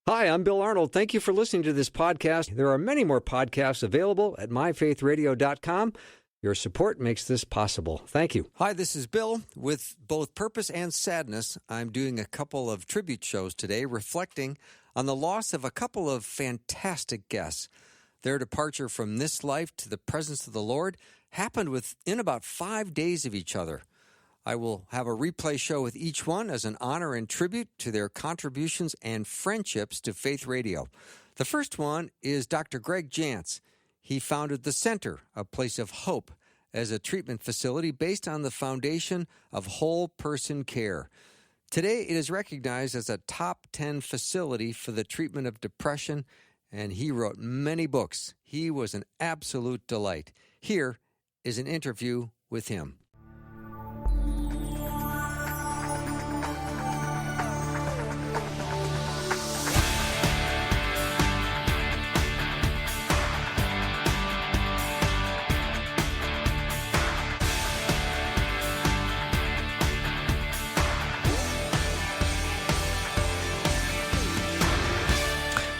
Hi, I'm Bill Arnold. Thank you for listening to this podcast. There are many more podcasts available at myfaithradio.com. Your support makes this possible. Thank you. Hi, this is Bill. With both purpose and sadness, I'm doing a couple of tribute shows today reflecting on the loss of a couple of fantastic guests. Their departure from this life to the presence of the Lord happened within about 5 days of each other. I will have a replay show with each one as an honor and tribute to their contributions and friendships to Faith Radio. The first one is Dr. Gregg Jantz. He founded the Center, a place of hope, as a treatment facility based on the foundation of whole person care. Today, it is recognized as a top 10 facility for the treatment of depression, and he wrote many books. He was an absolute delight. Here is an interview with him.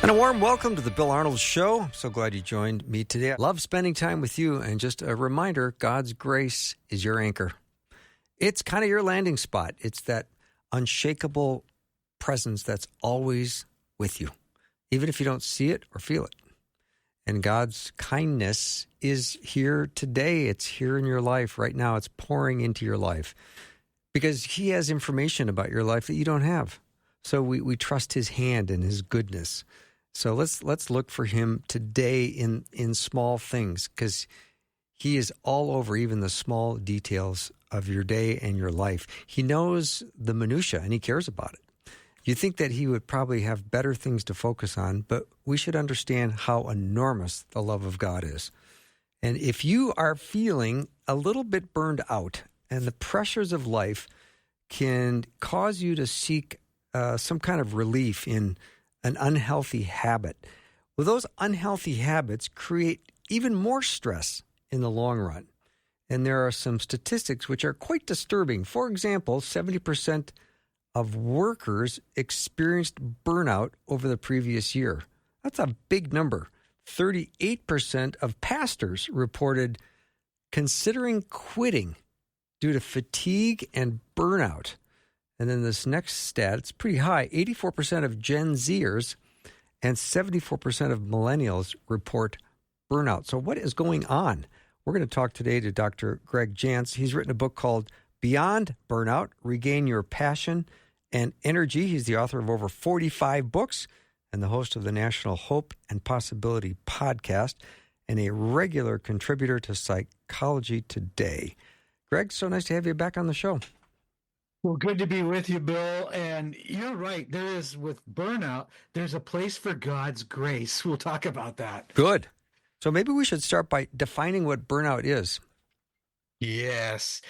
And a warm welcome to the Bill Arnold Show. I'm so glad you joined me today. I love spending time with you, and just a reminder, God's grace is your anchor. It's kind of your landing spot. It's that unshakable presence that's always with you, even if you don't see it or feel it. And God's kindness is here today. It's here in your life right now. It's pouring into your life because He has information about your life that you don't have. So we trust His hand and His goodness. So let's look for Him today in small things, because He is all over even the small details of your day and your life. He knows the minutia and He cares about it. You think that He would probably have better things to focus on, but we should understand how enormous the love of God is. And if you are feeling a little bit burned out and the pressures of life can cause you to seek some kind of relief in an unhealthy habit. Well, those unhealthy habits create even more stress in the long run. And there are some statistics which are quite disturbing. For example, 70% of workers experienced burnout over the previous year. That's a big number. 38% of pastors reported considering quitting due to fatigue and burnout. And then this next stat, it's pretty high. 84% of Gen Zers and 74% of millennials report burnout. So what is going on? We're going to talk today to Dr. Gregg Jantz. He's written a book called Beyond Burnout, Regain Your Passion and Energy. He's the author of over 45 books and the host of the National Hope and Possibility podcast and a regular contributor to Psychology Today. Greg, so nice to have you back on the show. Well, good to be with you, Bill. And you're right. There is, with burnout, there's a place for God's grace. We'll talk about that. Good. So maybe we should start by defining what burnout is. Yes.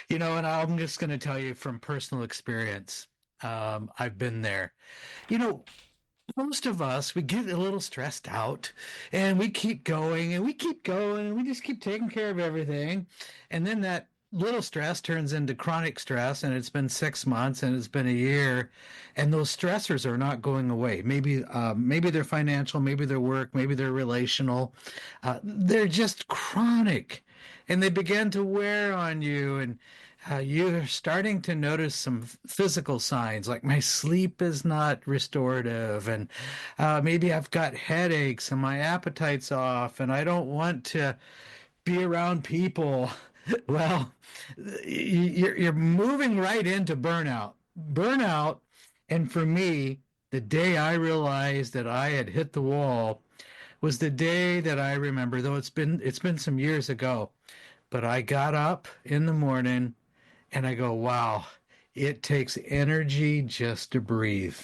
And I'm just going to tell you from personal experience. I've been there. Most of us, we get a little stressed out and we keep going and we keep going and we just keep taking care of everything. And then that little stress turns into chronic stress, and it's been 6 months and it's been a year, and those stressors are not going away. Maybe they're financial, maybe they're work, maybe they're relational. They're just chronic, and they begin to wear on you, and you're starting to notice some physical signs, like my sleep is not restorative, and maybe I've got headaches and my appetite's off, and I don't want to be around people. Well, you're moving right into burnout. Burnout, and for me, the day I realized that I had hit the wall was the day that I remember, though it's been some years ago, but I got up in the morning and I go, wow, it takes energy just to breathe.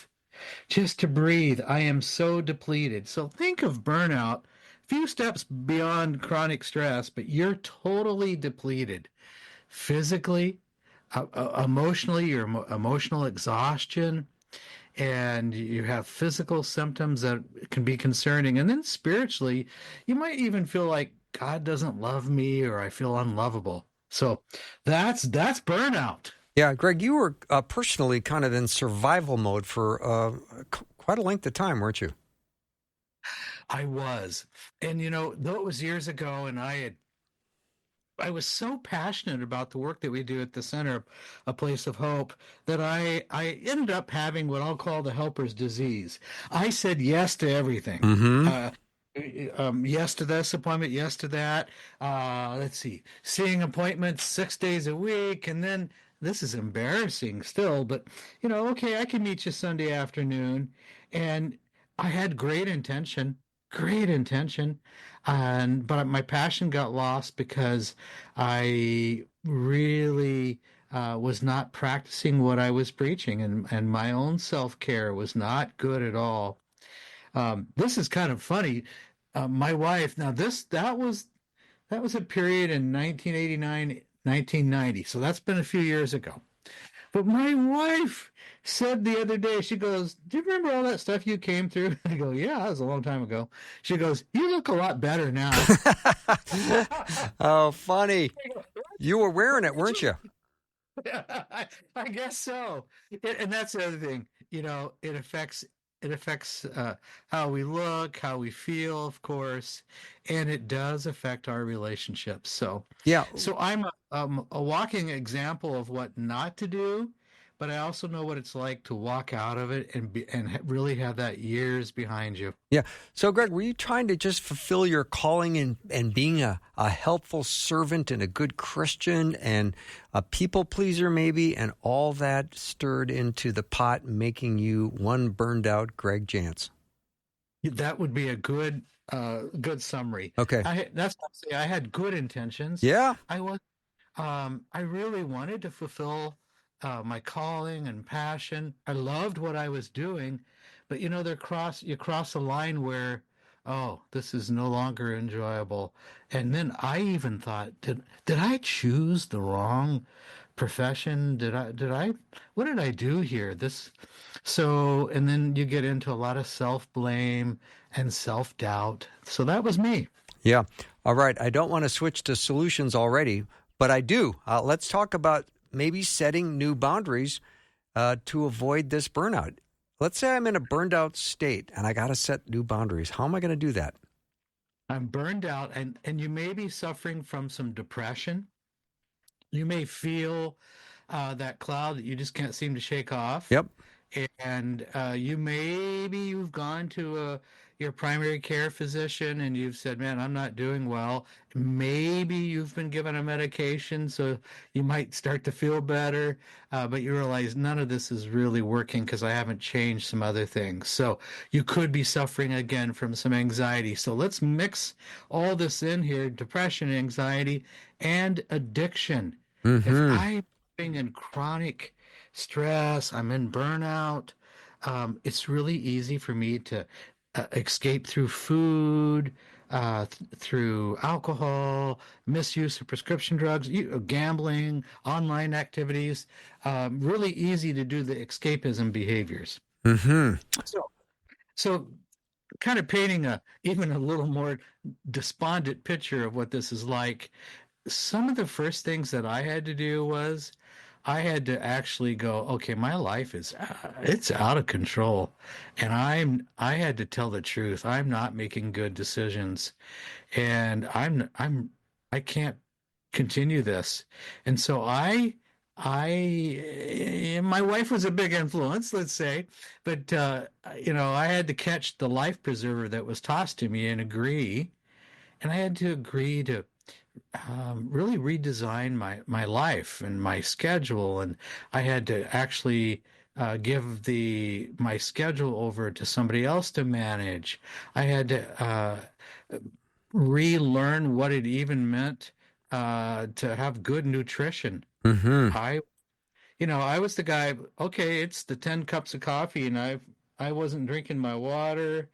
Just to breathe. I am so depleted. So think of burnout few steps beyond chronic stress, but you're totally depleted physically, emotionally, your emotional exhaustion, and you have physical symptoms that can be concerning. And then spiritually, you might even feel like God doesn't love me, or I feel unlovable. So that's burnout. Yeah, Greg, you were personally kind of in survival mode for quite a length of time, weren't you? I was. And, though it was years ago and I was so passionate about the work that we do at the Center, A Place of Hope, that I ended up having what I'll call the helper's disease. I said yes to everything. Mm-hmm. Yes to this appointment, yes to that. Let's see, seeing appointments 6 days a week, and then this is embarrassing still, but okay, I can meet you Sunday afternoon, and I had great intention, and but my passion got lost because I really was not practicing what I was preaching, and my own self care was not good at all. This is kind of funny. My wife, now that was a period in 1989, 1990. So that's been a few years ago. But my wife said the other day, she goes, "Do you remember all that stuff you came through?" I go, "Yeah, that was a long time ago." She goes, "You look a lot better now." Oh, funny. You were wearing it, weren't you? I guess so. And that's the other thing. It affects how we look, how we feel, of course, and it does affect our relationships. So, Yeah. so I'm a walking example of what not to do, but I also know what it's like to walk out of it and really have that years behind you. Yeah. So, Greg, were you trying to just fulfill your calling and being a helpful servant and a good Christian and a people pleaser, maybe, and all that stirred into the pot, making you one burned out Gregg Jantz? That would be a good summary. Okay. That's what I say. I had good intentions. Yeah. I really wanted to fulfill my calling and passion. I loved what I was doing, but you cross a line where, oh, this is no longer enjoyable. And then I even thought, did I choose the wrong profession? What did I do here? And then you get into a lot of self-blame and self-doubt. So that was me. Yeah. All right. I don't want to switch to solutions already, but I do. Let's talk about maybe setting new boundaries to avoid this burnout. Let's say I'm in a burned out state and I got to set new boundaries. How am I going to do that? I'm burned out, and you may be suffering from some depression. You may feel that cloud that you just can't seem to shake off. Yep. And you've gone to your primary care physician and you've said, "Man, I'm not doing well." Maybe you've been given a medication, so you might start to feel better, but you realize none of this is really working because I haven't changed some other things. So you could be suffering again from some anxiety. So let's mix all this in here: depression, anxiety, and addiction. If Mm-hmm. I'm living in chronic stress, I'm in burnout, it's really easy for me to escape through food, through alcohol, misuse of prescription drugs, gambling, online activities. Really easy to do the escapism behaviors. Mm-hmm. So kind of painting even a little more despondent picture of what this is like. Some of the first things that I had to do was I had to actually go, okay, my life it's out of control, and I had to tell the truth. I'm not making good decisions, and I can't continue this. And so my wife was a big influence, let's say, but I had to catch the life preserver that was tossed to me and agree, and I had to agree to really redesign my life and my schedule, and I had to actually give my schedule over to somebody else to manage. I had to relearn what it even meant to have good nutrition. Mm-hmm. I was the guy. Okay, it's the 10 cups of coffee, and I wasn't drinking my water,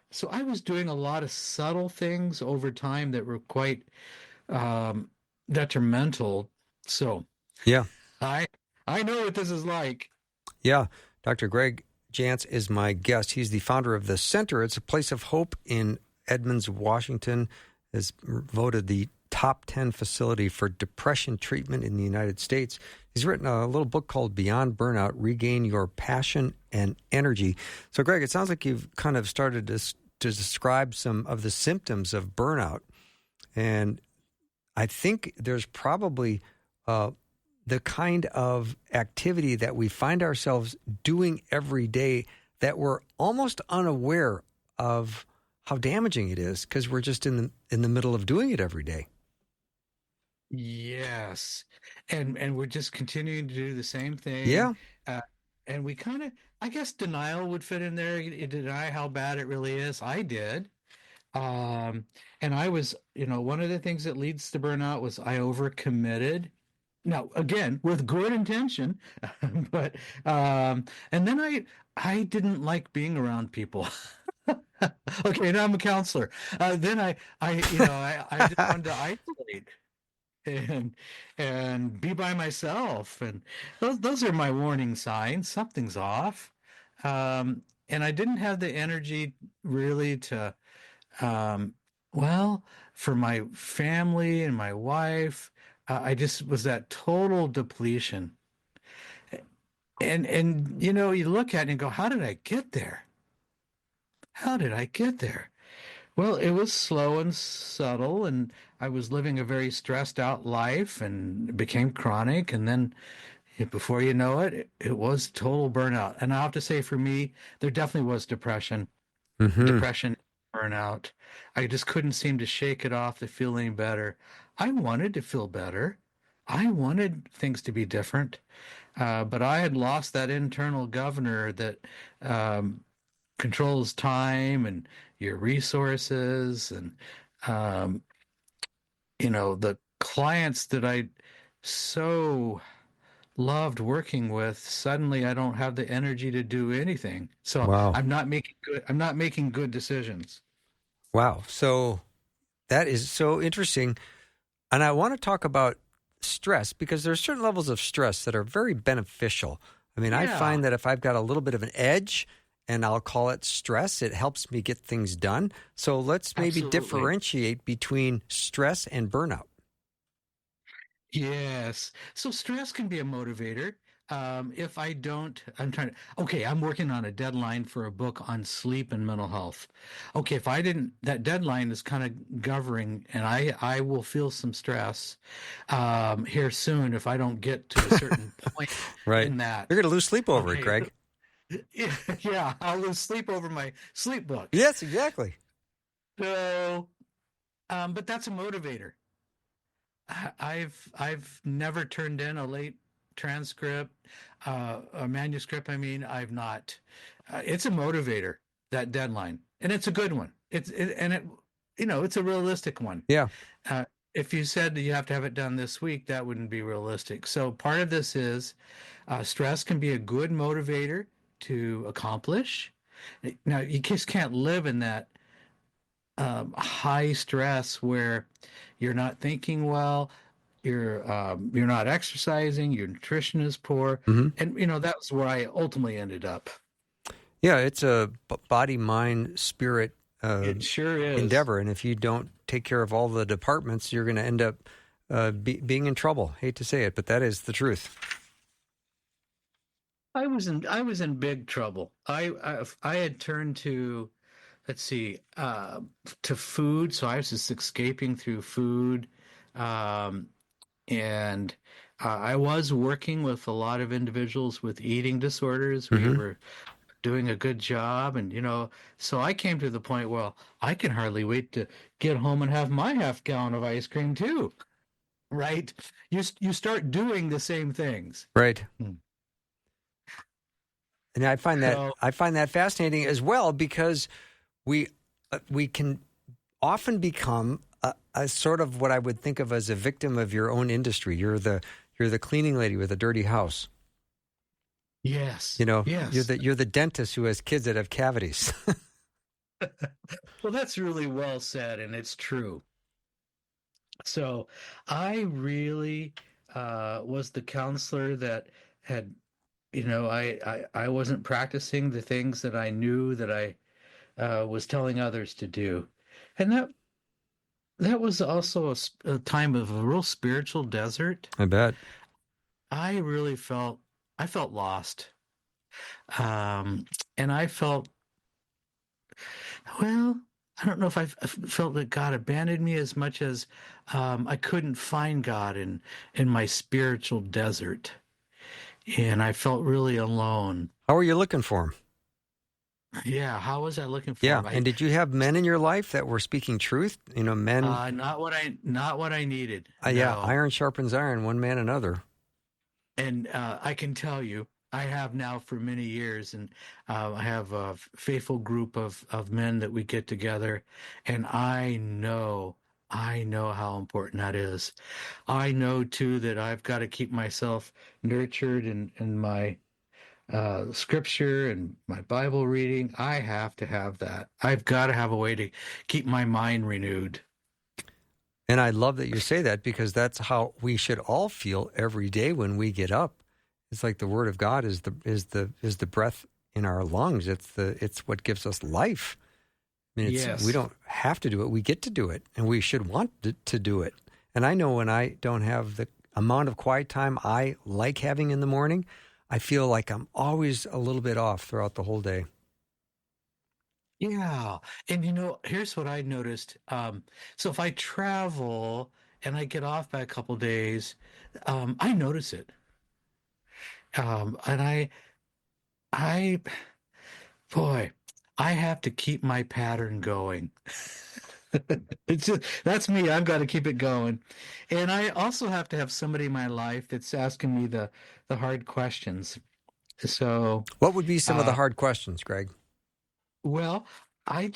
so I was doing a lot of subtle things over time that were quite um, detrimental. So Yeah. I I know what this is like. Yeah. Dr. Gregg Jantz is my guest. He's the founder of the Center. It's a place of hope in Edmonds, Washington. is voted the top 10 facility for depression treatment in the United States. He's written a little book called Beyond Burnout, Regain Your Passion and Energy. So, Gregg, it sounds like you've kind of started to describe some of the symptoms of burnout. And I think there's probably the kind of activity that we find ourselves doing every day that we're almost unaware of how damaging it is because we're just in the middle of doing it every day. Yes. And we're just continuing to do the same thing. Yeah. Uh, and we kind of, I guess denial would fit in there. You deny how bad it really is. I did. Um, and I was, one of the things that leads to burnout was I overcommitted. Now, again, with good intention, but and then I didn't like being around people. Okay, now I'm a counselor. Then I just wanted to isolate and be by myself, and those are my warning signs. Something's off. And I didn't have the energy really to well, for my family and my wife. I just was that total depletion. And you look at it and go, how did I get there? How did I get there? Well, it was slow and subtle, and I was living a very stressed out life, and it became chronic. And then before you know it, it was total burnout. And I have to say, for me, there definitely was depression. Mm-hmm. Depression, burnout. I just couldn't seem to shake it off to feel any better. I wanted to feel better. I wanted things to be different. But I had lost that internal governor that controls time and your resources, and the clients that I so loved working with. Suddenly, I don't have the energy to do anything. So Wow. I'm not making good decisions. Wow. So that is so interesting. And I want to talk about stress because there are certain levels of stress that are very beneficial. I mean, I Yeah, find that if I've got a little bit of an edge, and I'll call it stress, it helps me get things done. So let's maybe absolutely. differentiate between stress and burnout. Yes. So stress can be a motivator. If I don't, okay, I'm working on a deadline for a book on sleep and mental health. Okay, if I didn't, that deadline is kind of governing, and I will feel some stress here soon if I don't get to a certain point Right. in that. You're going to lose sleep over it, Okay, Gregg. yeah, I'll lose sleep over my sleep book. Yes, exactly. So, but that's a motivator. I've never turned in a late transcript, a manuscript. I mean, I've not. It's a motivator, that deadline, and it's a good one. It's a realistic one. Yeah. Uh, if you said that you have to have it done this week, that wouldn't be realistic. So part of this is stress can be a good motivator to accomplish. Now, you just can't live in that high stress where you're not thinking well, you're not exercising, your nutrition is poor, Hmm. and that was where I ultimately ended up. Yeah, it's a body, mind, spirit It sure is. endeavor. And if you don't take care of all the departments, you're going to end up being in trouble. Hate to say it, but that is the truth. I was in big trouble. I had turned to, let's see, to food. So I was just escaping through food. Um, and I was working with a lot of individuals with eating disorders. We Hmm. were doing a good job, and so I came to the point, well, I can hardly wait to get home and have my half gallon of ice cream too, right? You start doing the same things. Right. Hmm. And So I find that fascinating as well because we can often become a sort of what I would think of as a victim of your own industry. You're the cleaning lady with a dirty house. yes, You know, yes. you're the dentist who has kids that have cavities. Well, that's really well said, and it's true. So I really was the counselor that had, I wasn't practicing the things that I knew that I was telling others to do. And that was also a time of a real spiritual desert. I bet. I really I felt lost. Um, and I felt, well, I don't know if I felt that God abandoned me as much as I couldn't find God in my spiritual desert. And I felt really alone. How are you looking for him? Yeah, how was I looking for Yeah. him? And did you have men in your life that were speaking truth? Men. Not what I needed. Yeah, No. iron sharpens iron, one man another. And I can tell you, I have now for many years, and I have a faithful group of men that we get together, and I know how important that is. I know too that I've got to keep myself nurtured in my scripture and my Bible reading. I have to have that. I've got to have a way to keep my mind renewed. And I love that you say that because that's how we should all feel every day when we get up. It's like the Word of God is the breath in our lungs. It's what gives us life. I mean, we Yes. don't have to do it. We get to do it, and we should want to do it. And I know when I don't have the amount of quiet time I like having in the morning, I feel like I'm always a little bit off throughout the whole day. Yeah. And here's what I noticed. So if I travel and I get off by a couple days, I notice it. And I, boy, I have to keep my pattern going. It's just, that's me. I've got to keep it going. And I also have to have somebody in my life that's asking me the hard questions. So, What would be some of the uh, hard questions, Greg? well, I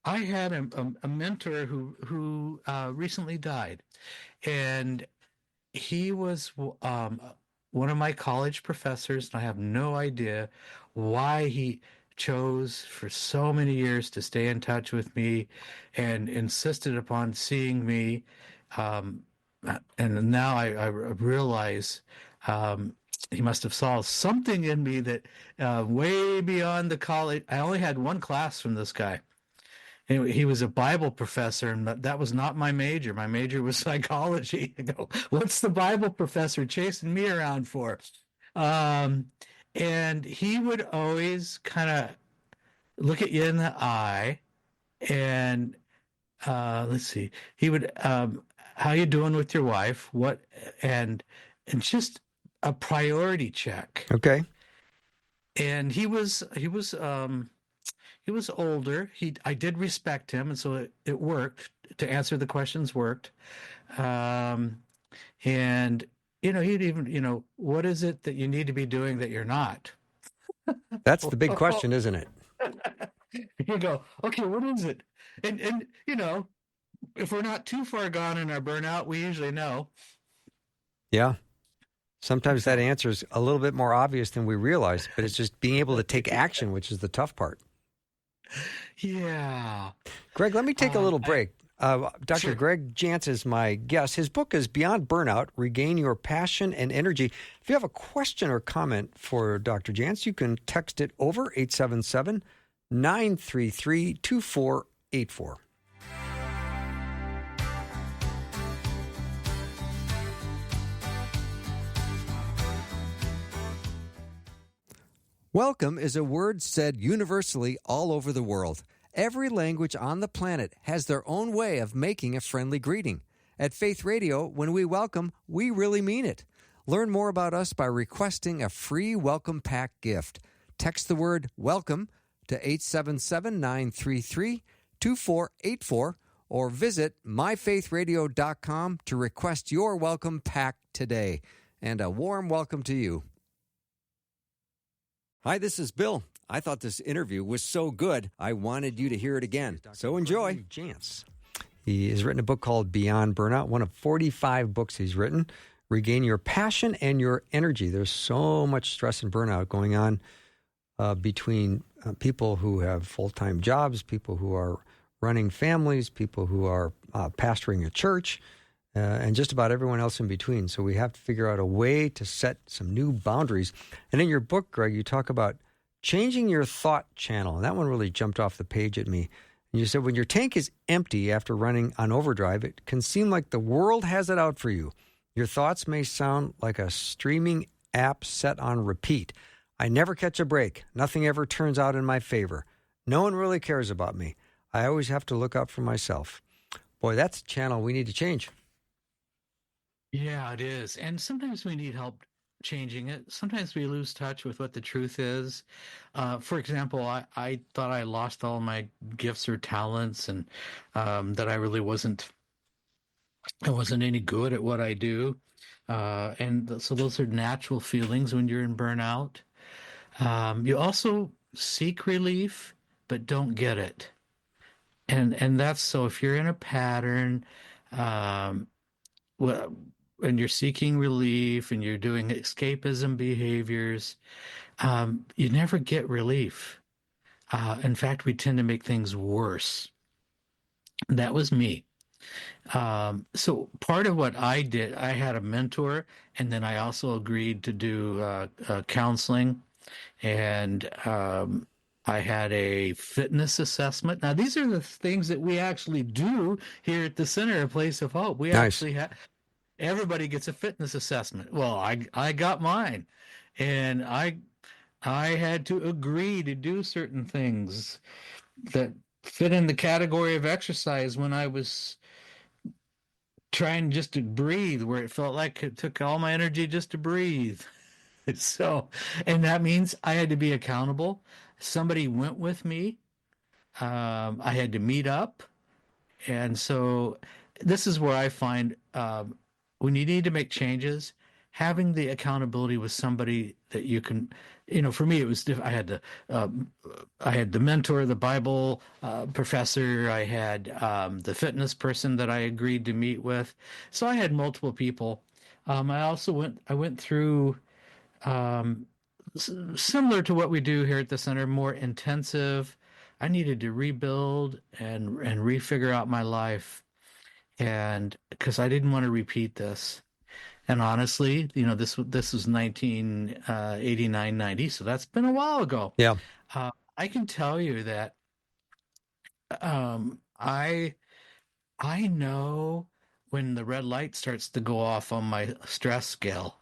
had a mentor who recently died, and he was one of my college professors, and I have no idea why he chose for so many years to stay in touch with me and insisted upon seeing me. Um, and now I realize he must have saw something in me that way beyond the college. I only had one class from this guy. Anyway, he was a Bible professor, and that was not my major. My major was psychology. I go, what's the Bible professor chasing me around for? Um, and he would always kind of look at you in the eye, and let's see, he would, how you doing with your wife? What, and and just a priority check. Okay. And he was older. I did respect him, and so it worked. To answer the questions worked. Um, and he'd even, what is it that you need to be doing that you're not? That's the big question, isn't it? You go, okay, what is it? And if we're not too far gone in our burnout, we usually know. Yeah. Sometimes that So, answer is a little bit more obvious than we realize, but it's just being able to take action, which is the tough part. yeah. Greg, let me take a little break. Dr. Sure. Gregg Jantz is my guest. His book is Beyond Burnout, Regain Your Passion and Energy. If you have a question or comment for Dr. Jantz, you can text it over 877-933-2484. Welcome is a word said universally all over the world. Every language on the planet has their own way of making a friendly greeting. At Faith Radio, when we welcome, we really mean it. Learn more about us by requesting a free welcome pack gift. Text the word welcome to 877-933-2484 or visit myfaithradio.com to request your welcome pack today. And a warm welcome to you. Hi, this is Bill. I thought this interview was so good, I wanted you to hear it again. So enjoy. Jantz. He has written a book called Beyond Burnout, one of 45 books he's written. Regain your passion and your energy. There's so much stress and burnout going on between people who have full-time jobs, people who are running families, people who are pastoring a church, and just about everyone else in between. So we have to figure out a way to set some new boundaries. And in your book, Greg, you talk about changing your thought channel. And that one really jumped off the page at me. And you said when your tank is empty after running on overdrive, it can seem like the world has it out for you. Your thoughts may sound like a streaming app set on repeat. I never catch a break. Nothing ever turns out in my favor. No one really cares about me. I always have to look out for myself. Boy, that's a channel we need to change. Yeah, it is. And sometimes we need help changing it. Sometimes we lose touch with what the truth is. For example, I thought I lost all my gifts or talents and that I wasn't any good at what I do. So those are natural feelings when you're in burnout. You also seek relief, but don't get it. And that's so if you're in a pattern, um, well, and you're seeking relief and you're doing escapism behaviors, you never get relief. In fact, we tend to make things worse. That was me. So part of what I did, I had a mentor, and then I also agreed to do counseling, and I had a fitness assessment. Now, these are the things that we actually do here at the Center, a Place of Hope. We Nice. actually have everybody gets a fitness assessment. Well, I got mine, and I had to agree to do certain things that fit in the category of exercise when I was trying just to breathe, where it felt like it took all my energy just to breathe. So, and that means I had to be accountable. Somebody went with me. I had to meet up. And so this is where I find when you need to make changes, having the accountability with somebody that you can, for me, it was I had the mentor, the Bible professor, I had the fitness person that I agreed to meet with. So I had multiple people. I went through similar to what we do here at the center, more intensive. I needed to rebuild and refigure out my life, and because I didn't want to repeat this. And honestly, this was 1989, 90, so that's been a while ago. Yeah. I can tell you that um, I I know when the red light starts to go off on my stress scale,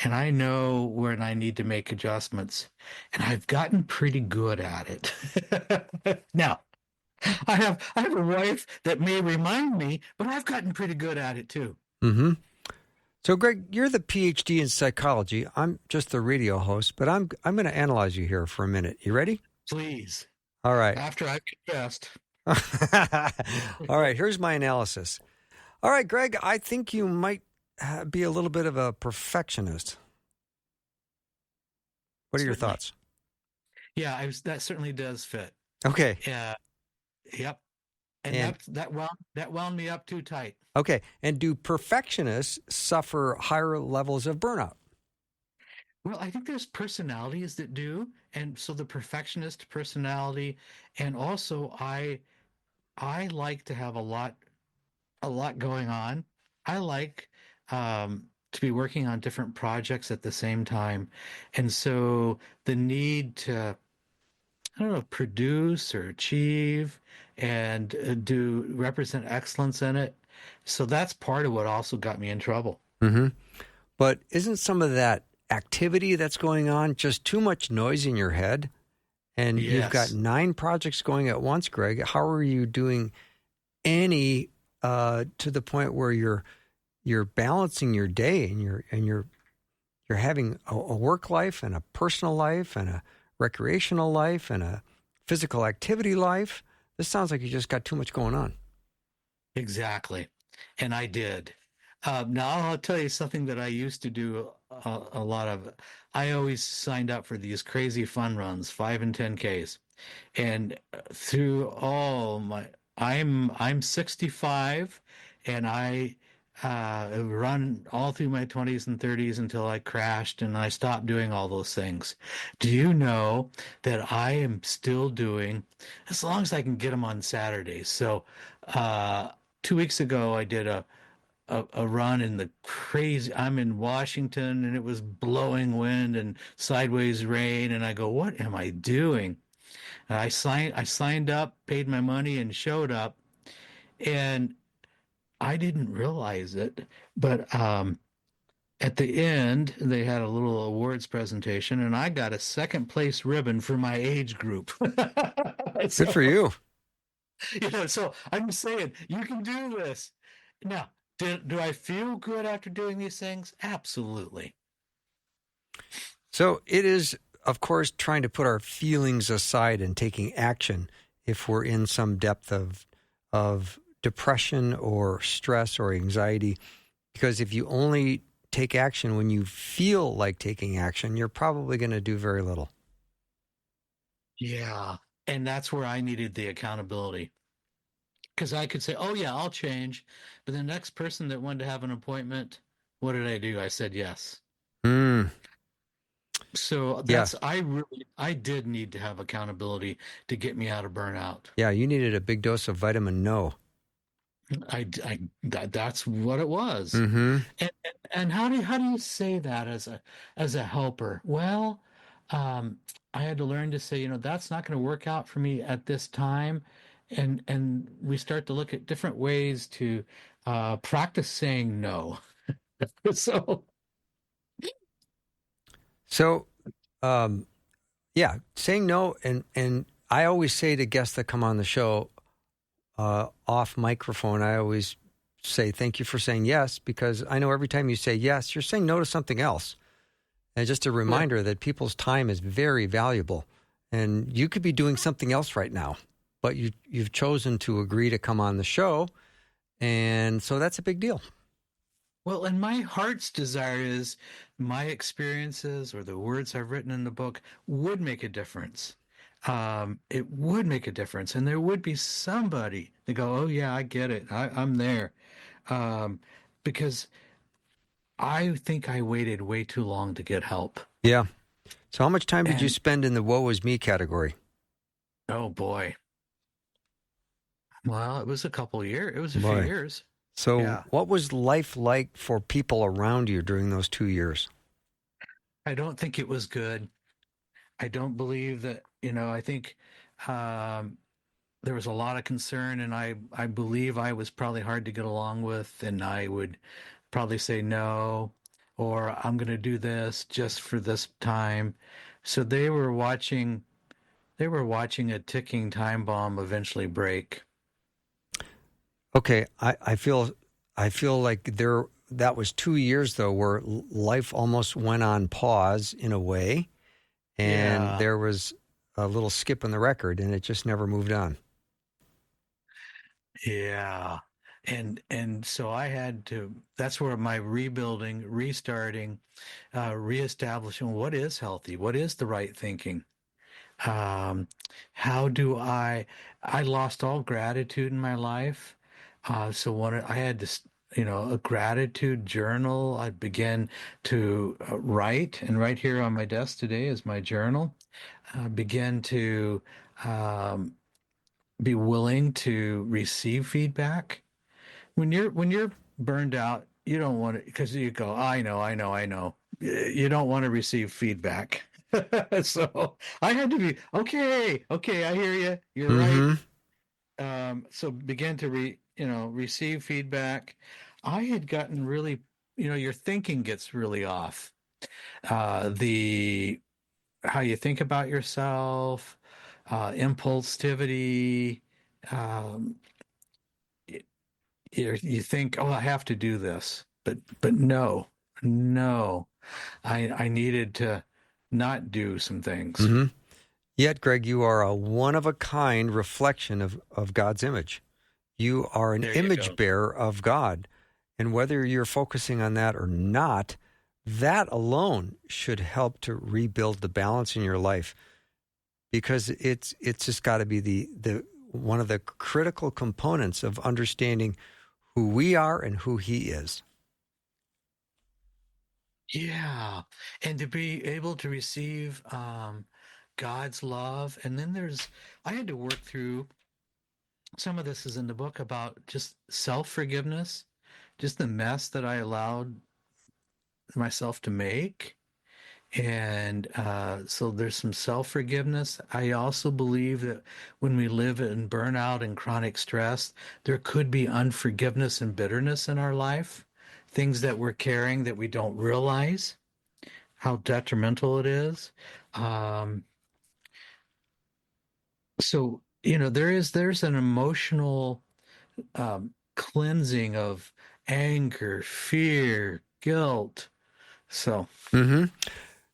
and I know when I need to make adjustments, and I've gotten pretty good at it. Now, I have a wife that may remind me, but I've gotten pretty good at it too. Mm-hmm. So, Greg, you're the PhD in psychology. I'm just the radio host, but I'm going to analyze you here for a minute. You ready? Please. All right. After I confessed. All right. Here's my analysis. All right, Greg, I think you might be a little bit of a perfectionist. What are your thoughts? Yeah, that certainly does fit. Okay. Yep. And that wound me up too tight. Okay. And do perfectionists suffer higher levels of burnout? Well, I think there's personalities that do, and so the perfectionist personality, and also I like to have a lot going on. I like to be working on different projects at the same time, and so the need to, I don't know, produce or achieve and represent excellence in it. So that's part of what also got me in trouble. Mm-hmm. But isn't some of that activity that's going on just too much noise in your head? And Yes. You've got 9 projects going at once, Greg. How are you doing any to the point where you're balancing your day and you're having a work life and a personal life and a recreational life and a physical activity life? This sounds like you just got too much going on. Exactly. And I did. Now I'll tell you something that I used to do a lot of. I always signed up for these crazy fun runs, 5 and 10Ks. And through all I'm 65, and I run all through my 20s and 30s until I crashed and I stopped doing all those things. Do you know that I am still doing, as long as I can get them on Saturdays? So 2 weeks ago, I did a run in the crazy, I'm in Washington, and it was blowing wind and sideways rain, and I go, what am I doing? And I signed up, paid my money, and showed up. And I didn't realize it, but at the end, they had a little awards presentation, and I got a second place ribbon for my age group. Good for So, you. so I'm saying you can do this. Now, do I feel good after doing these things? Absolutely. So it is, of course, trying to put our feelings aside and taking action if we're in some depth of depression or stress or anxiety. Because if you only take action when you feel like taking action, you're probably going to do very little. Yeah. And that's where I needed the accountability. Because I could say, oh, yeah, I'll change. But the next person that wanted to have an appointment, what did I do? I said yes. Mm, So yeah. I did need to have accountability to get me out of burnout. Yeah. You needed a big dose of vitamin no. That's what it was. Mm-hmm. And how do you say that as a helper? Well, um, I had to learn to say, that's not going to work out for me at this time, and we start to look at different ways to practice saying no. So So, um, yeah, saying no. And I always say to guests that come on the show, off microphone, I always say thank you for saying yes, because I know every time you say yes, you're saying no to something else. And just a sure. reminder that people's time is very valuable, and you could be doing something else right now, but you've chosen to agree to come on the show, and so that's a big deal. Well, and my heart's desire is my experiences or the words I've written in the book would make a difference. It would make a difference, and there would be somebody that go, "Oh yeah, I get it. I'm there," um, because I think I waited way too long to get help. Yeah. So how much time did you And spend in the woe is me category? oh boy, well, it was a couple years. It was a few Boy. years. So Yeah, what was life like for people around you during those 2 years? I don't think it was good. I don't believe that. I think. Um, there was a lot of concern, and I believe I was probably hard to get along with, and I would probably say no, or I'm going to do this just for this time. So they were watching a ticking time bomb eventually break. Okay, I feel like that was 2 years though where life almost went on pause in a way, and Yeah. there was a little skip in the record, and it just never moved on. Yeah. And so I had to, that's where my rebuilding, restarting, reestablishing what is healthy, what is the right thinking. Um, how do I lost all gratitude in my life. So when I had this, a gratitude journal, I began to write, and right here on my desk today is my journal. Begin to um, be willing to receive feedback. When you're burned out, you don't want to, because you go, I know, I know, I know. You don't want to receive feedback. So I had to be okay. Okay, I hear you. You're right. Mm-hmm. So begin to receive feedback. I had gotten really, your thinking gets really off. The How you think about yourself, impulsivity. Um, you think, oh, I have to do this, but no, no, I needed to not do some things. Mm-hmm. Yet, Greg, you are a one of a kind reflection of God's image. You are an There you image go. bearer of God. And whether you're focusing on that or not, that alone should help to rebuild the balance in your life, because it's just got to be the one of the critical components of understanding who we are and who he is. Yeah, and to be able to receive God's love, and then I had to work through some of this is in the book about just self forgiveness, just the mess that I allowed myself to make, And so there's some self-forgiveness. I also believe that when we live in burnout and chronic stress, there could be unforgiveness and bitterness in our life, things that we're carrying that we don't realize how detrimental it is. Um, so, there's an emotional cleansing of anger, fear, guilt. So, Mm-hmm.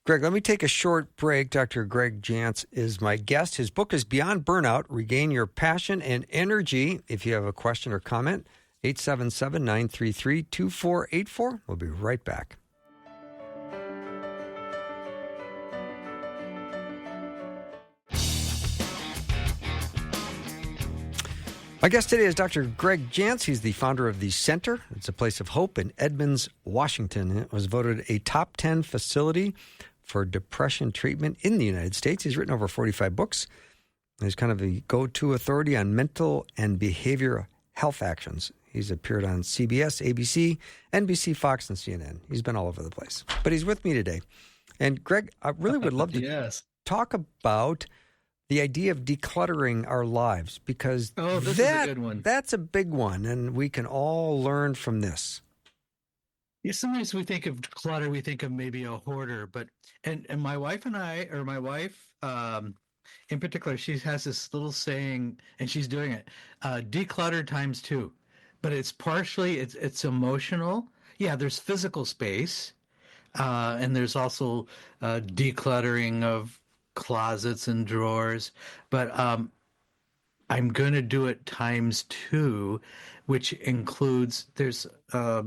Greg, let me take a short break. Dr. Gregg Jantz is my guest. His book is Beyond Burnout, Regain Your Passion and Energy. If you have a question or comment, 877-933-2484. We'll be right back. My guest today is Dr. Gregg Jantz. He's the founder of the Center. It's a place of hope in Edmonds, Washington. It was voted a top 10 facility for depression treatment in the United States. He's written over 45 books. He's kind of the go-to authority on mental and behavioral health actions. He's appeared on CBS, ABC, NBC, Fox, and CNN. He's been all over the place. But he's with me today. And Greg, I really would love to yes. talk about the idea of decluttering our lives, because this is a good one. That's a big one, and we can all learn from this. Yeah, sometimes we think of clutter, we think of maybe a hoarder, but and my wife and I, or my wife in particular, she has this little saying, and she's doing it, declutter times two. But it's partially it's emotional. Yeah, there's physical space, and there's also decluttering of closets and drawers, but I'm going to do it times two, which includes there's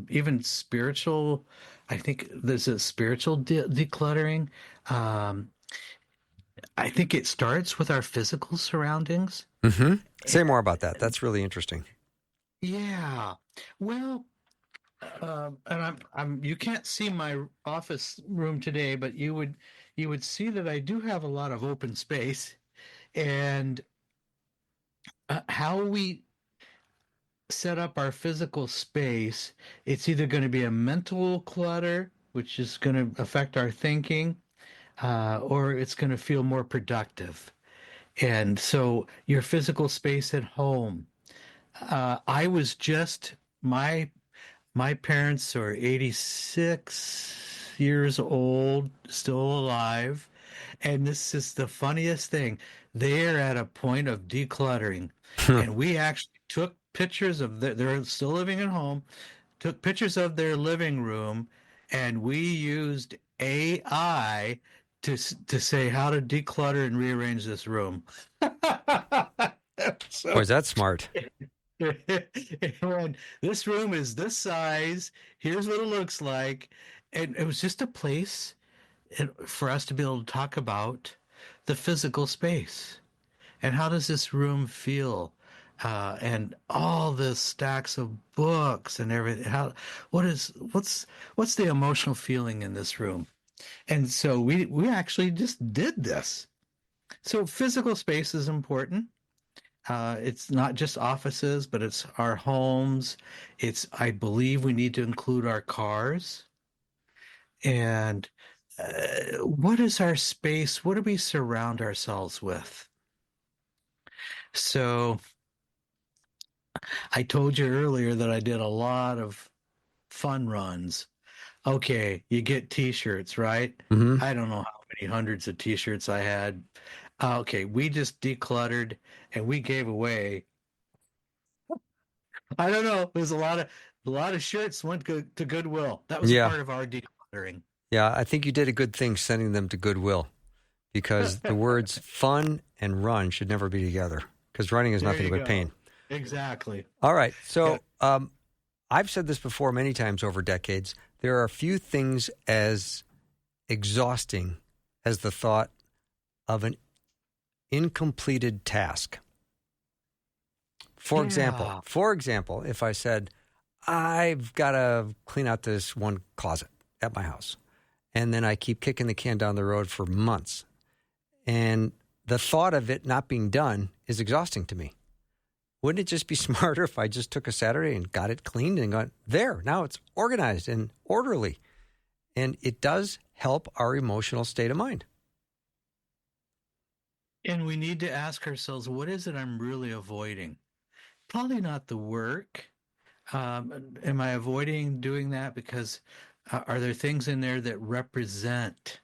even spiritual. I think there's a spiritual decluttering. I think it starts with our physical surroundings. Mm-hmm. Say more about that. That's really interesting. Yeah. Well, and I'm you can't see my office room today, but you would see that I do have a lot of open space, and how we set up our physical space, it's either going to be a mental clutter, which is going to affect our thinking, or it's going to feel more productive. And so your physical space at home. I was just my parents are 86 years old, still alive. And this is the funniest thing. They're at a point of decluttering. And we actually took pictures of they're still living at home, took pictures of their living room, and we used AI to say how to declutter and rearrange this room. So, Boy, is that smart. when this room is this size, here's what it looks like. And it was just a place for us to be able to talk about the physical space and how does this room feel, and all the stacks of books and everything. What's the emotional feeling in this room? And so we actually just did this. So physical space is important. It's not just offices, but it's our homes. I believe we need to include our cars. And what is our space? What do we surround ourselves with? So I told you earlier that I did a lot of fun runs. Okay, you get t-shirts, right? Mm-hmm. I don't know how many hundreds of t-shirts I had. Okay, we just decluttered and we gave away. I don't know. There's a lot of shirts went to Goodwill. That was a part of our decluttering. Yeah, I think you did a good thing sending them to Goodwill, because the words fun and run should never be together, because running is nothing but pain. Exactly. All right. So I've said this before many times over decades. There are few things as exhausting as the thought of an incompleted task. For example, if I said, I've got to clean out this one closet at my house, and then I keep kicking the can down the road for months, and the thought of it not being done is exhausting to me. Wouldn't it just be smarter if I just took a Saturday and got it cleaned and got there? Now it's organized and orderly. And it does help our emotional state of mind. And we need to ask ourselves, what is it I'm really avoiding? Probably not the work. Am I avoiding doing that because are there things in there that represent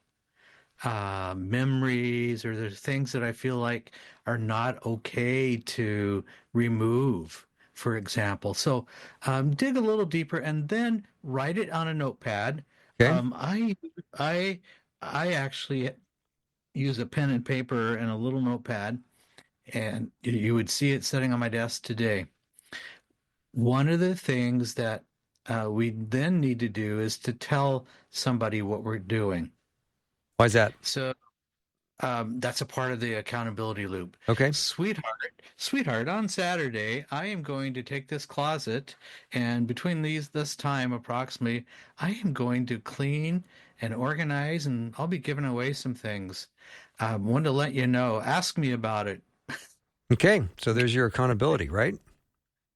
memories, or there's things that I feel like are not okay to remove, for example? So dig a little deeper and then write it on a notepad. Okay. I actually use a pen and paper and a little notepad, and you would see it sitting on my desk today. One of the things that we then need to do is to tell somebody what we're doing. Why is that? So that's a part of the accountability loop. Okay. Sweetheart, on Saturday, I am going to take this closet, and between this time approximately, I am going to clean and organize, and I'll be giving away some things. I wanted to let you know. Ask me about it. Okay. So there's your accountability, right?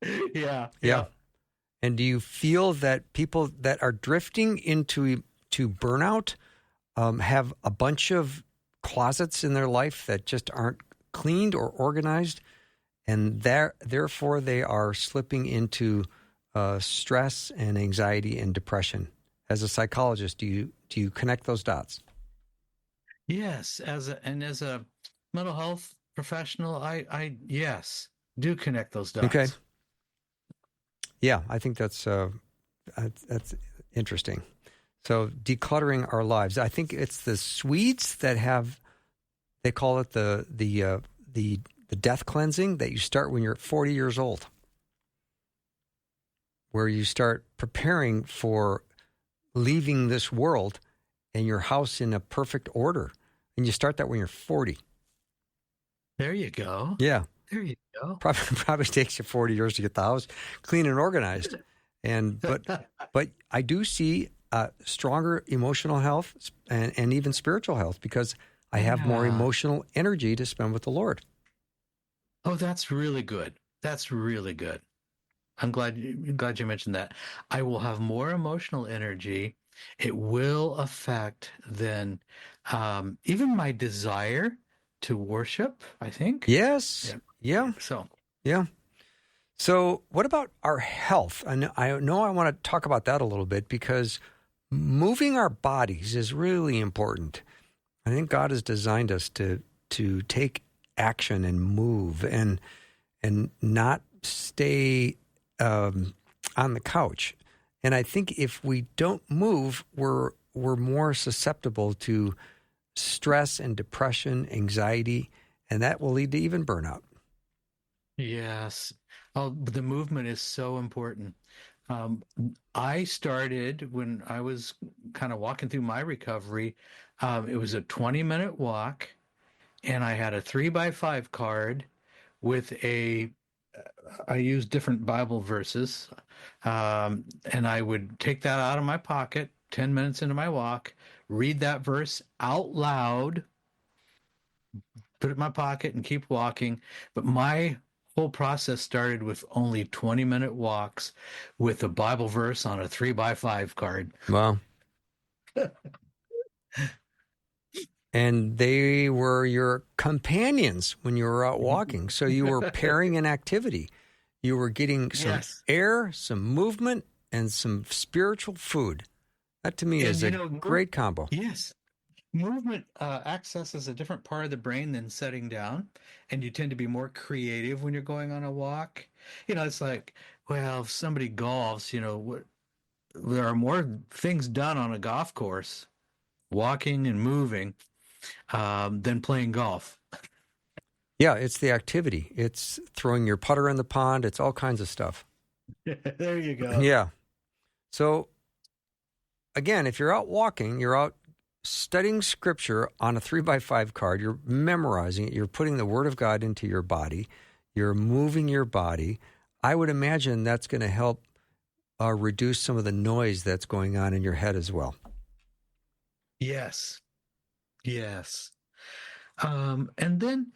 Yeah, Yeah. yeah. And do you feel that people that are drifting into burnout have a bunch of closets in their life that just aren't cleaned or organized, and therefore they are slipping into stress and anxiety and depression? As a psychologist, do you connect those dots? Yes, as a mental health professional, I yes, do connect those Okay. dots. Yeah, I think that's interesting. So decluttering our lives. I think it's the Swedes that have, they call it the death cleansing that you start when you're 40 years old, where you start preparing for leaving this world and your house in a perfect order. And you start that when you're 40. There you go. Yeah. There you go. Probably takes you 40 years to get the house clean and organized. But I do see stronger emotional health and even spiritual health because I have more Yeah. emotional energy to spend with the Lord. Oh, that's really good. That's really good. I'm glad you mentioned that. I will have more emotional energy. It will affect then even my desire to worship, I think. Yes. Yeah. Yeah. So, Yeah. So what about our health? I know I want to talk about that a little bit because moving our bodies is really important. I think God has designed us to take action and move and not stay on the couch. And I think if we don't move, we're more susceptible to stress and depression, anxiety, and that will lead to even burnout. yes. Oh, the movement is so important. Um, I started when I was kind of walking through my recovery. It was a 20-minute walk, and I had a 3x5 card with I used different Bible verses, and I would take that out of my pocket 10 minutes into my walk, read that verse out loud, put it in my pocket, and keep walking. But my whole process started with only 20-minute walks with a Bible verse on a 3x5 card. Wow. And they were your companions when you were out walking. So you were pairing an activity. You were getting some Yes. air, some movement, and some spiritual food. That to me And is a great combo. yes, movement accesses a different part of the brain than setting down, and you tend to be more creative when you're going on a walk. It's like, well, if somebody golfs, there are more things done on a golf course, walking and moving, than playing golf. Yeah, it's the activity. It's throwing your putter in the pond. It's all kinds of stuff. There you go. Yeah. So again, if you're out walking, you're out studying scripture on a 3x5 card, you're memorizing it, you're putting the word of God into your body, you're moving your body. I would imagine that's going to help reduce some of the noise that's going on in your head as well. Yes. Yes. And then,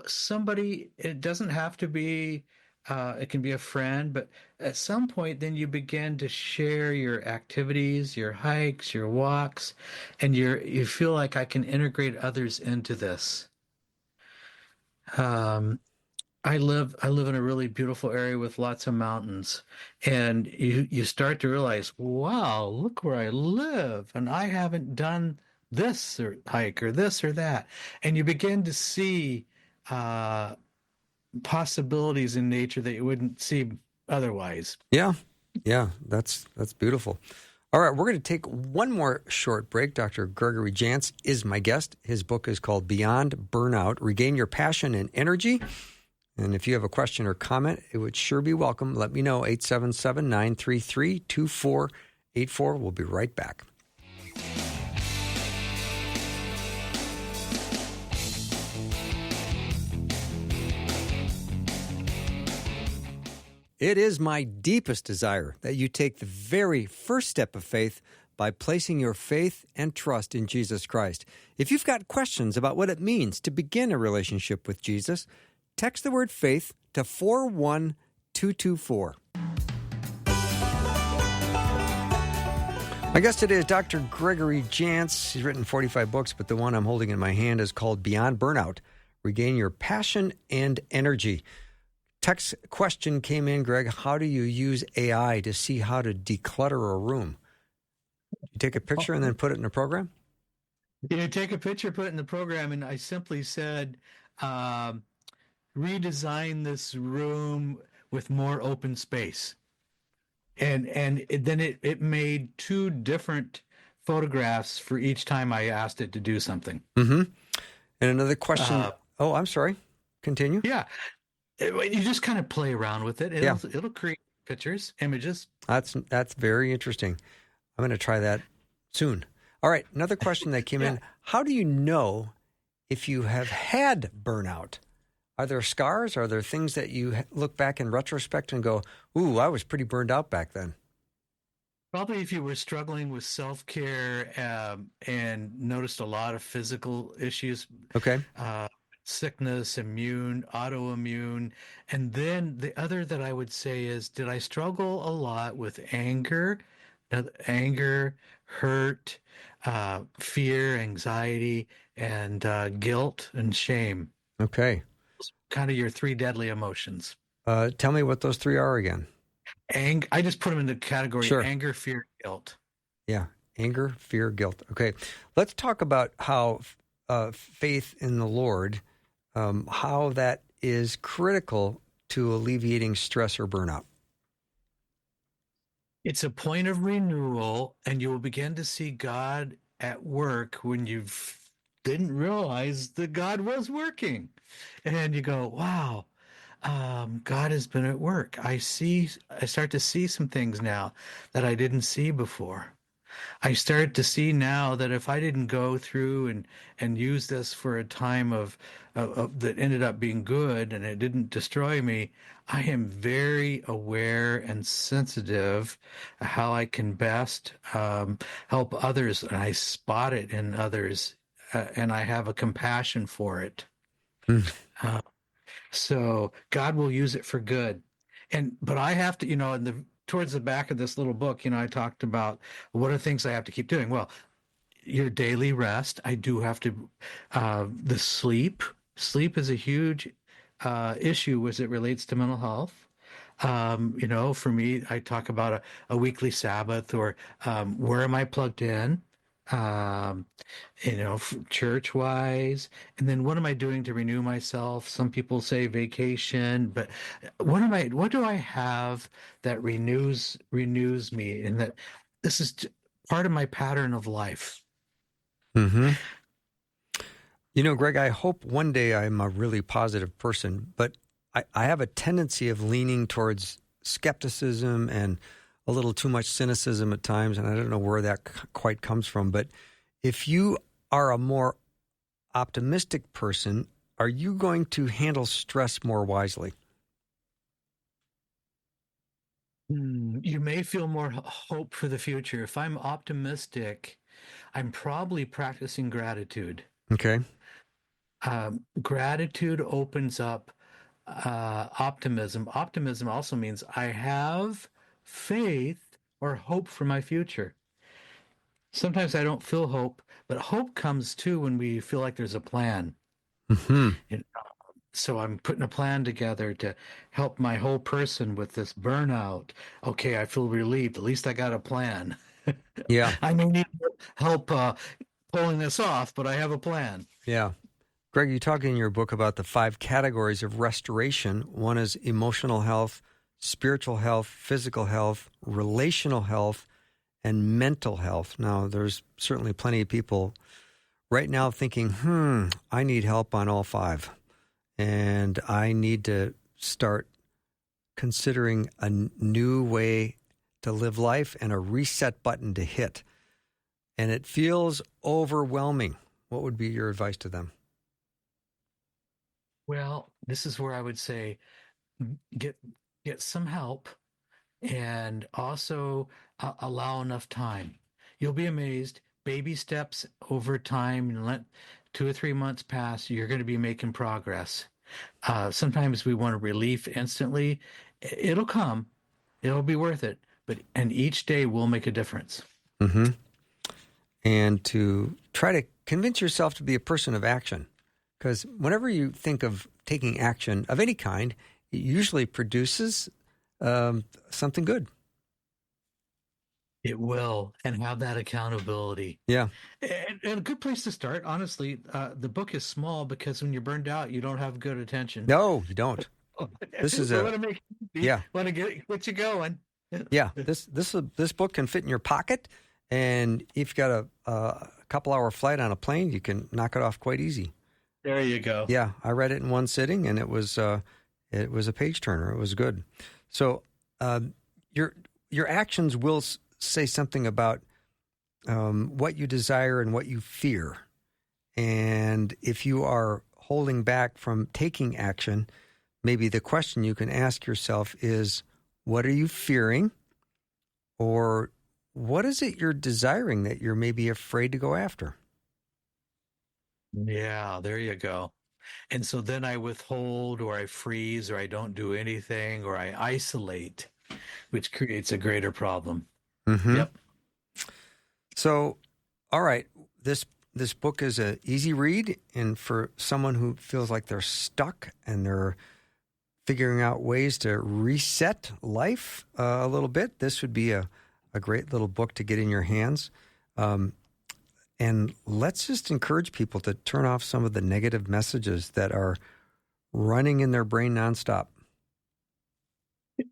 somebody, it doesn't have to be It can be a friend, but at some point, then you begin to share your activities, your hikes, your walks, and you feel like I can integrate others into this. Um, I live in a really beautiful area with lots of mountains, and you start to realize, wow, look where I live, and I haven't done this or hike or this or that, and you begin to see uh, possibilities in nature that you wouldn't see otherwise. Yeah. Yeah. That's beautiful. All right. We're going to take one more short break. Dr. Gregory Jantz is my guest. His book is called Beyond Burnout: Regain Your Passion and Energy. And if you have a question or comment, it would sure be welcome. Let me know, 877-933-2484. We'll be right back. It is my deepest desire that you take the very first step of faith by placing your faith and trust in Jesus Christ. If you've got questions about what it means to begin a relationship with Jesus, text the word faith to 41224. My guest today is Dr. Gregory Jantz. He's written 45 books, but the one I'm holding in my hand is called Beyond Burnout: Regain Your Passion and Energy. Text question came in, Greg. How do you use AI to see how to declutter a room? You take a picture and then put it in a program? You take a picture, put it in the program, and I simply said, um, redesign this room with more open space. Then it made two different photographs for each time I asked it to do something. Mm-hmm. And another question. I'm sorry. Continue. Yeah. You just kind of play around with it. It'll create pictures, images. That's very interesting. I'm going to try that soon. All right. Another question that came in. How do you know if you have had burnout? Are there scars? Are there things that you look back in retrospect and go, ooh, I was pretty burned out back then? Probably if you were struggling with self-care and noticed a lot of physical issues. Okay. Sickness, autoimmune. And then the other that I would say is, did I struggle a lot with anger, hurt, fear, anxiety, and guilt and shame? Okay. Kind of your three deadly emotions. Tell me what those three are again. I just put them in the category anger, fear, guilt. Yeah. Anger, fear, guilt. Okay. Let's talk about how faith in the Lord, how that is critical to alleviating stress or burnout. It's a point of renewal, and you will begin to see God at work when you didn't realize that God was working. And you go, wow, God has been at work. I start to see some things now that I didn't see before. I start to see now that if I didn't go through and use this for a time of that ended up being good and it didn't destroy me, I am very aware and sensitive how I can best help others, and I spot it in others, and I have a compassion for it. Mm. So God will use it for good. But I have to, towards the back of this little book, I talked about what are things I have to keep doing. Well, your daily rest. I do have to, the sleep. Sleep is a huge issue as it relates to mental health. For me, I talk about a weekly Sabbath, or where am I plugged in? Church wise, and then what am I doing to renew myself? Some people say vacation, but what do I have that renews me, and that this is part of my pattern of life? Mm-hmm. Greg, I hope one day I'm a really positive person, but I have a tendency of leaning towards skepticism and a little too much cynicism at times, and I don't know where that quite comes from. But if you are a more optimistic person, are you going to handle stress more wisely? You may feel more hope for the future. If I'm optimistic, I'm probably practicing gratitude. Okay. Gratitude opens up optimism. Optimism also means I have faith or hope for my future. Sometimes I don't feel hope, but hope comes too when we feel like there's a plan. Hmm. And so I'm putting a plan together to help my whole person with this burnout. Okay, I feel relieved. At least I got a plan. Yeah. I may need help pulling this off, but I have a plan. Yeah. Greg, you talk in your book about the 5 categories of restoration. One is emotional health, spiritual health, physical health, relational health, and mental health. Now, there's certainly plenty of people right now thinking, I need help on all 5. And I need to start considering a new way to live life and a reset button to hit. And it feels overwhelming. What would be your advice to them? Well, this is where I would say get get some help and also allow enough time. You'll be amazed. Baby steps over time and let 2 or 3 months pass. You're going to be making progress. Sometimes we want a relief instantly. It'll come. It'll be worth it. And each day will make a difference. Mm-hmm. And to try to convince yourself to be a person of action. Because whenever you think of taking action of any kind, it usually produces something good. It will, and have that accountability. Yeah. And a good place to start, honestly, the book is small because when you're burned out, you don't have good attention. No, you don't. This is want to make yeah. Want to get you going. Yeah. This book can fit in your pocket, and if you've got a couple-hour flight on a plane, you can knock it off quite easy. There you go. Yeah, I read it in one sitting, and it was a page turner. It was good. So your actions will say something about what you desire and what you fear. And if you are holding back from taking action, maybe the question you can ask yourself is, what are you fearing? Or what is it you're desiring that you're maybe afraid to go after? Yeah, there you go. And so then I withhold or I freeze or I don't do anything or I isolate, which creates a greater problem. Mm-hmm. Yep. So, all right, this book is an easy read, and for someone who feels like they're stuck and they're figuring out ways to reset life a little bit, this would be a great little book to get in your hands. And let's just encourage people to turn off some of the negative messages that are running in their brain nonstop.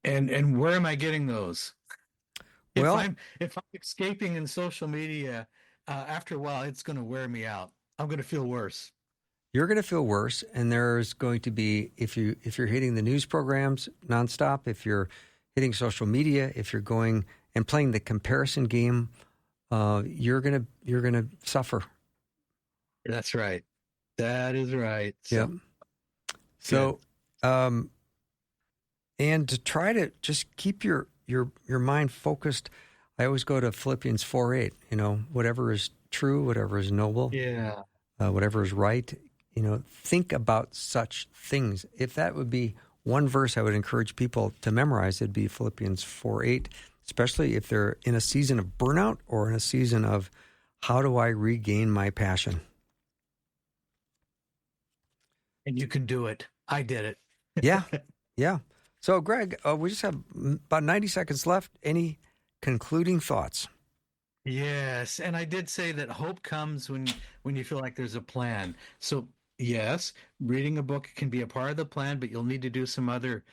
And where am I getting those? Well, if I'm escaping in social media, after a while, it's going to wear me out. I'm going to feel worse. You're going to feel worse, and there's going to be if you're hitting the news programs nonstop, if you're hitting social media, if you're going and playing the comparison game, you're gonna suffer. That's right. That is right. Yep. So, and to try to just keep your mind focused, I always go to Philippians 4:8. You know, whatever is true, whatever is noble, whatever is right. You know, think about such things. If that would be one verse I would encourage people to memorize, it'd be Philippians 4:8, especially if they're in a season of burnout or in a season of how do I regain my passion? And you can do it. I did it. Yeah. So, Greg, we just have about 90 seconds left. Any concluding thoughts? Yes, and I did say that hope comes when you feel like there's a plan. So, yes, reading a book can be a part of the plan, but you'll need to do some other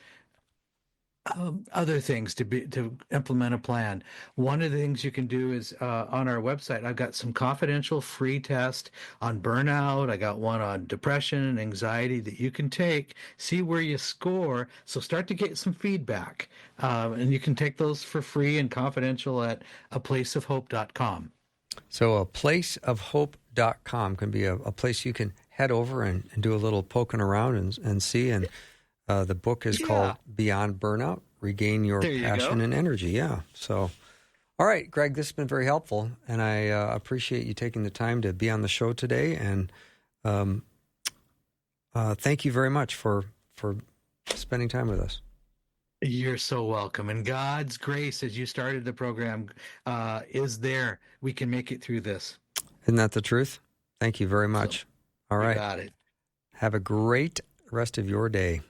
things to implement a plan. One of the things you can do is on our website, I've got some confidential free tests on burnout. I got one on depression and anxiety that you can take, see where you score. So start to get some feedback. And you can take those for free and confidential at aplaceofhope.com. So aplaceofhope.com can be a place you can head over and do a little poking around and see. And the book is called Beyond Burnout, Regain Your Passion and Energy. Yeah. So, all right, Greg, this has been very helpful. And I appreciate you taking the time to be on the show today. And thank you very much for spending time with us. You're so welcome. And God's grace, as you started the program, is there. We can make it through this. Isn't that the truth? Thank you very much. So, all right. You got it. Have a great rest of your day.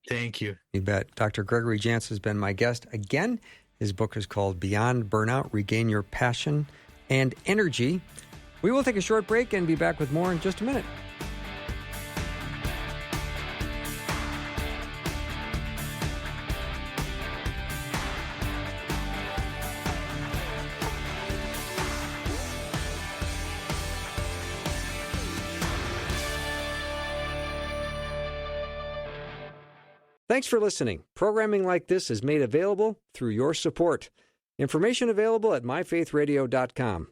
Thank you. You bet. Dr. Gregory Jantz has been my guest again. His book is called Beyond Burnout, Regain Your Passion and Energy. We will take a short break and be back with more in just a minute. Thanks for listening. Programming like this is made available through your support. Information available at myfaithradio.com.